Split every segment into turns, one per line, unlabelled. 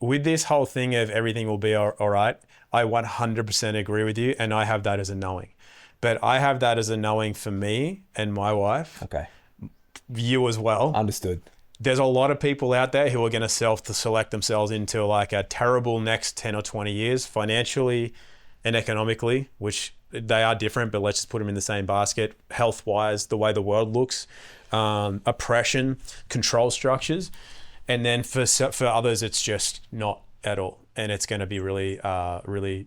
with this whole thing of everything will be all right, I 100% agree with you, and I have that as a knowing. But I have that as a knowing for me and my wife.
Okay.
You as well.
Understood.
There's a lot of people out there who are going to select themselves into like a terrible next 10 or 20 years financially and economically, which they are different, but let's just put them in the same basket. Health-wise, the way the world looks, oppression, control structures. And then for others, it's just not at all. And it's going to be really, really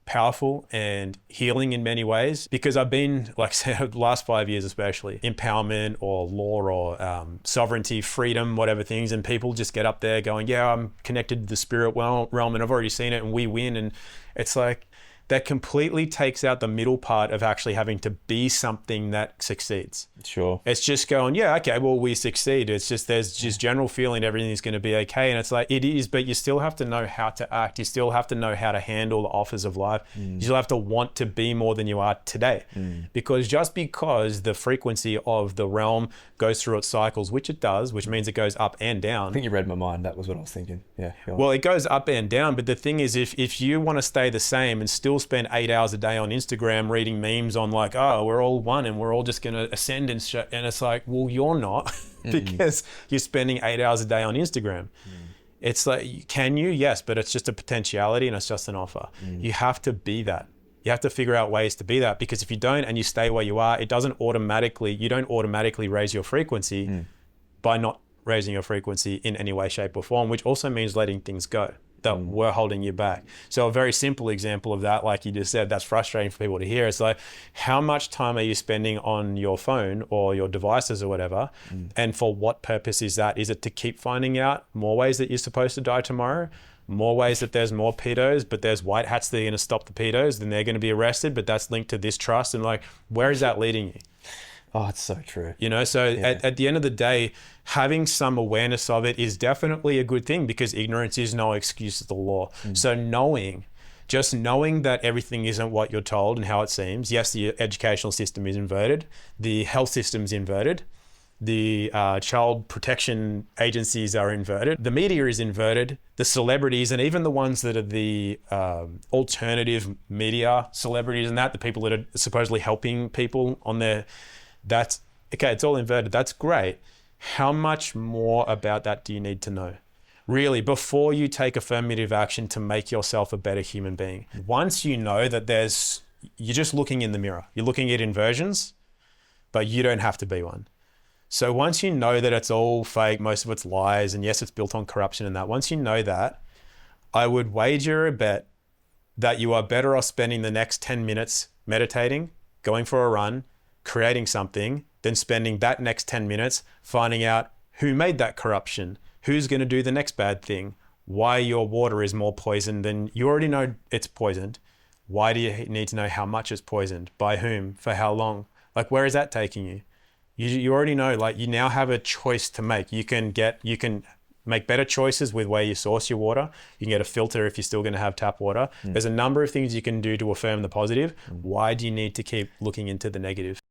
powerful and healing in many ways, because I've been, like I said, the last 5 years especially, empowerment or law or sovereignty, freedom, whatever things, and people just get up there going, yeah, I'm connected to the spirit realm and I've already seen it and we win. And it's like, that completely takes out the middle part of actually having to be something that succeeds.
Sure.
It's just going, yeah, okay, well, we succeed. It's just, there's just general feeling everything is going to be okay. And it's like, it is, but you still have to know how to act. You still have to know how to handle the offers of life. You still have to want to be more than you are today. Because just because the frequency of the realm goes through its cycles, which it does, which means it goes up and down.
I think you read my mind. That was what I was thinking. Yeah.
Well, it goes up and down, but the thing is, if you want to stay the same and still spend 8 hours a day on Instagram reading memes on like, oh, we're all one and we're all just going to ascend and it's like, well, you're not because you're spending 8 hours a day on Instagram. It's like, can you? Yes, but it's just a potentiality and it's just an offer. You have to be that. You have to figure out ways to be that, because if you don't and you stay where you are, you don't automatically raise your frequency by not raising your frequency in any way, shape or form, which also means letting things go that were holding you back. So a very simple example of that, like you just said, that's frustrating for people to hear. It's like, how much time are you spending on your phone or your devices or whatever? And for what purpose is that? Is it to keep finding out more ways that you're supposed to die tomorrow? More ways that there's more pedos, but there's white hats that are going to stop the pedos, then they're going to be arrested, but that's linked to this trust. And like, where is that leading you?
Oh, it's so true.
You know, so at the end of the day, having some awareness of it is definitely a good thing, because ignorance is no excuse to the law. So just knowing that everything isn't what you're told and how it seems. Yes, the educational system is inverted. The health system's inverted. The child protection agencies are inverted. The media is inverted. The celebrities, and even the ones that are the alternative media celebrities and that, the people that are supposedly helping people on their, that's, okay, it's all inverted. That's great. How much more about that do you need to know? Really, before you take affirmative action to make yourself a better human being. Once you know that you're just looking in the mirror. You're looking at inversions, but you don't have to be one. So once you know that it's all fake, most of it's lies, and yes, it's built on corruption and that, once you know that, I would wager a bet that you are better off spending the next 10 minutes meditating, going for a run, creating something, than spending that next 10 minutes finding out who made that corruption, who's going to do the next bad thing, why your water is more poisoned than you already know it's poisoned. Why do you need to know how much it's poisoned? By whom? For how long? Like, where is that taking you? You already know, like, you now have a choice to make. You can make better choices with where you source your water. You can get a filter if you're still going to have tap water. There's a number of things you can do to affirm the positive. Why do you need to keep looking into the negative?